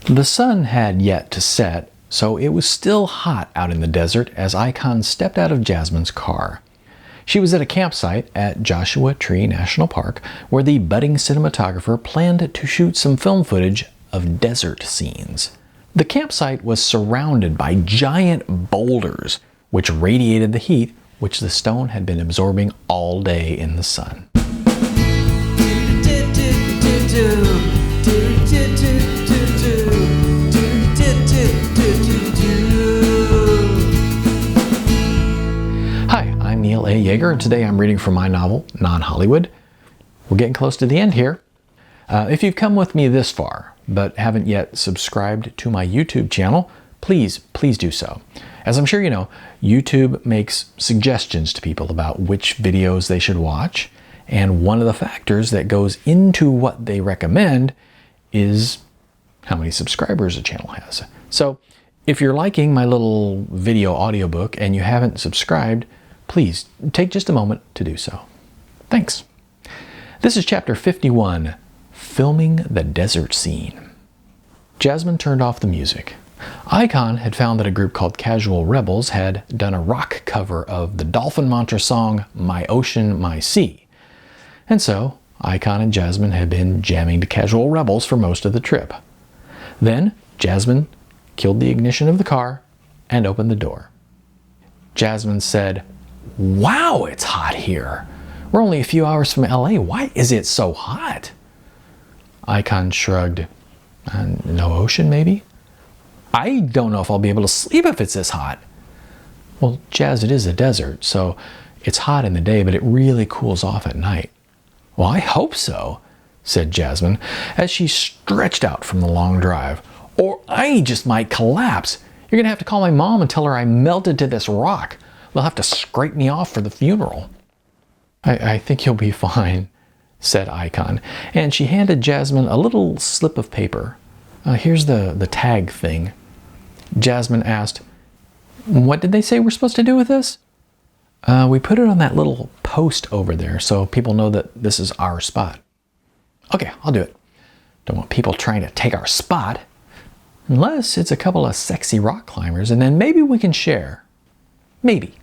The sun had yet to set, so it was still hot out in the desert as Icahn stepped out of Jasmine's car. She was at a campsite at Joshua Tree National Park where the budding cinematographer planned to shoot some film footage of desert scenes. The campsite was surrounded by giant boulders which radiated the heat which the stone had been absorbing all day in the sun. Hi, I'm Neil A. Yeager, and today I'm reading from my novel, Non-Hollywood. We're getting close to the end here. If you've come with me this far, but haven't yet subscribed to my YouTube channel, please do so. As I'm sure you know, YouTube makes suggestions to people about which videos they should watch, and one of the factors that goes into what they recommend is how many subscribers a channel has. So if you're liking my little video audiobook and you haven't subscribed, please take just a moment to do so. Thanks. This is chapter 51, Filming the Desert Scene. Jasmine turned off the music. Icahn had found that a group called Casual Rebels had done a rock cover of the Dolphin Mantra song, My Ocean, My Sea. And so, Icahn and Jasmine had been jamming to Casual Rebels for most of the trip. Then, Jasmine killed the ignition of the car and opened the door. Jasmine said, "Wow, it's hot here. We're only a few hours from LA. Why is it so hot?" Icahn shrugged. No ocean, maybe? I don't know if I'll be able to sleep if it's this hot. Well, Jazz, it is a desert, so it's hot in the day, but it really cools off at night. Well, I hope so, said Jasmine, as she stretched out from the long drive. Or I just might collapse. You're gonna have to call my mom and tell her I melted to this rock. They'll have to scrape me off for the funeral. I think you'll be fine, said Icahn, and she handed Jasmine a little slip of paper. Here's the tag thing. Jasmine asked, "What did they say we're supposed to do with this?" We put it on that little post over there so people know that this is our spot. Okay, I'll do it. Don't want people trying to take our spot. Unless it's a couple of sexy rock climbers, and then maybe we can share. Maybe.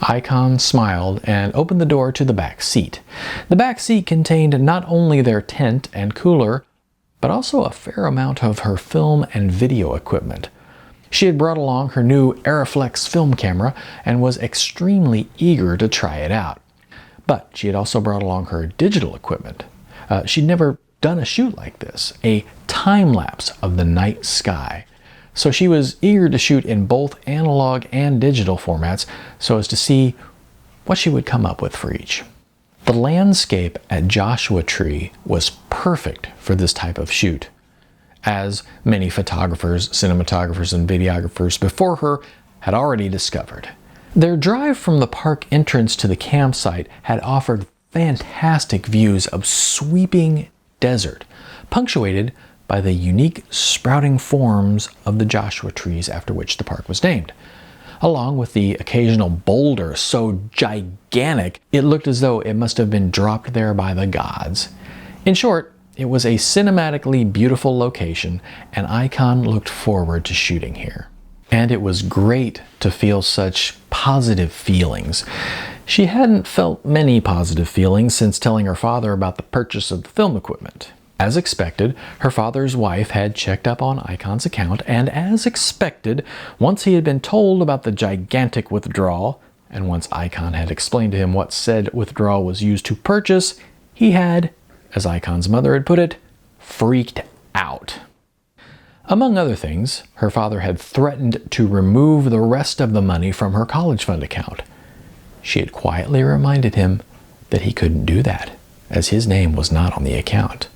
Icahn smiled and opened the door to the back seat. The back seat contained not only their tent and cooler, but also a fair amount of her film and video equipment. She had brought along her new Arriflex film camera and was extremely eager to try it out. But she had also brought along her digital equipment. She'd never done a shoot like this, a time-lapse of the night sky. So she was eager to shoot in both analog and digital formats so as to see what she would come up with for each. The landscape at Joshua Tree was perfect for this type of shoot, as many photographers, cinematographers, and videographers before her had already discovered. Their drive from the park entrance to the campsite had offered fantastic views of sweeping desert, punctuated by the unique sprouting forms of the Joshua trees after which the park was named. Along with the occasional boulder so gigantic it looked as though it must have been dropped there by the gods. In short, it was a cinematically beautiful location, and Icahn looked forward to shooting here. And it was great to feel such positive feelings. She hadn't felt many positive feelings since telling her father about the purchase of the film equipment. As expected, her father's wife had checked up on Icahn's account, and as expected, once he had been told about the gigantic withdrawal, and once Icahn had explained to him what said withdrawal was used to purchase, he had, as Icahn's mother had put it, freaked out. Among other things, her father had threatened to remove the rest of the money from her college fund account. She had quietly reminded him that he couldn't do that, as his name was not on the account.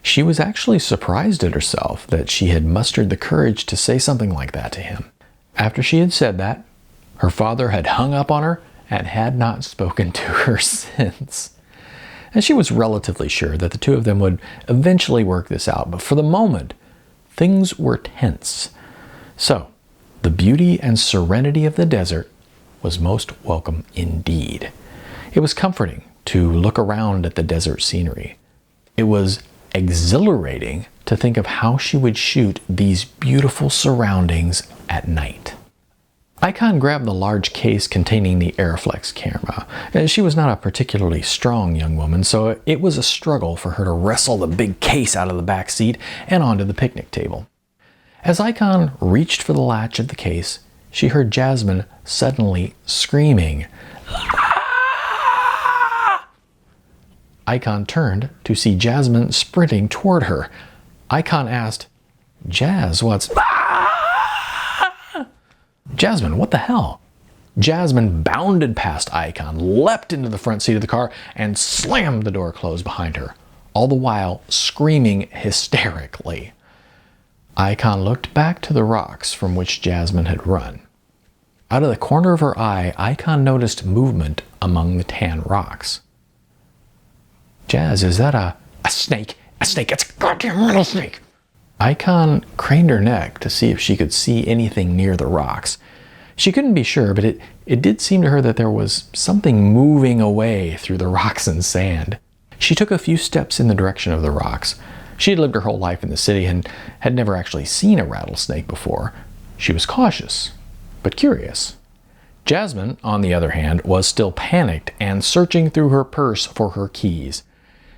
She was actually surprised at herself that she had mustered the courage to say something like that to him. After she had said that, her father had hung up on her and had not spoken to her since. And she was relatively sure that the two of them would eventually work this out, but for the moment, things were tense. So, the beauty and serenity of the desert was most welcome indeed. It was comforting to look around at the desert scenery. It was exhilarating to think of how she would shoot these beautiful surroundings at night. Icon grabbed the large case containing the Arriflex camera. She was not a particularly strong young woman, so it was a struggle for her to wrestle the big case out of the back seat and onto the picnic table. As Icon reached for the latch of the case, she heard Jasmine suddenly screaming. Icon turned to see Jasmine sprinting toward her. Icon asked, "Jazz, what's..." "Jasmine, what the hell?" Jasmine bounded past Icon, leapt into the front seat of the car, and slammed the door closed behind her, all the while screaming hysterically. Icon looked back to the rocks from which Jasmine had run. Out of the corner of her eye, Icon noticed movement among the tan rocks. "Jazz, is that a snake? A snake! It's a goddamn rattlesnake!" Icon craned her neck to see if she could see anything near the rocks. She couldn't be sure, but it did seem to her that there was something moving away through the rocks and sand. She took a few steps in the direction of the rocks. She had lived her whole life in the city and had never actually seen a rattlesnake before. She was cautious, but curious. Jasmine, on the other hand, was still panicked and searching through her purse for her keys.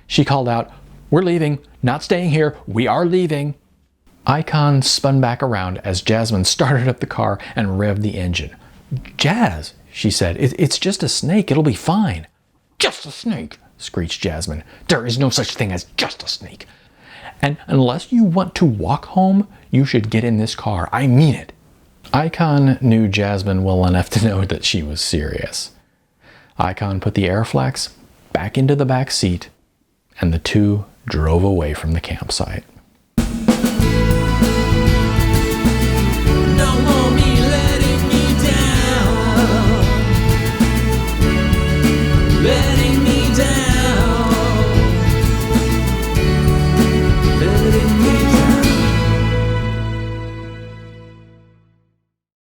She called out, "We're leaving, not staying here, we are leaving." Icon spun back around as Jasmine started up the car and revved the engine. "Jazz," she said, it's just a snake, it'll be fine." "Just a snake," screeched Jasmine. "There is no such thing as just a snake. And unless you want to walk home, you should get in this car, I mean it." Icon knew Jasmine well enough to know that she was serious. Icon put the Arriflex back into the back seat, and the two drove away from the campsite.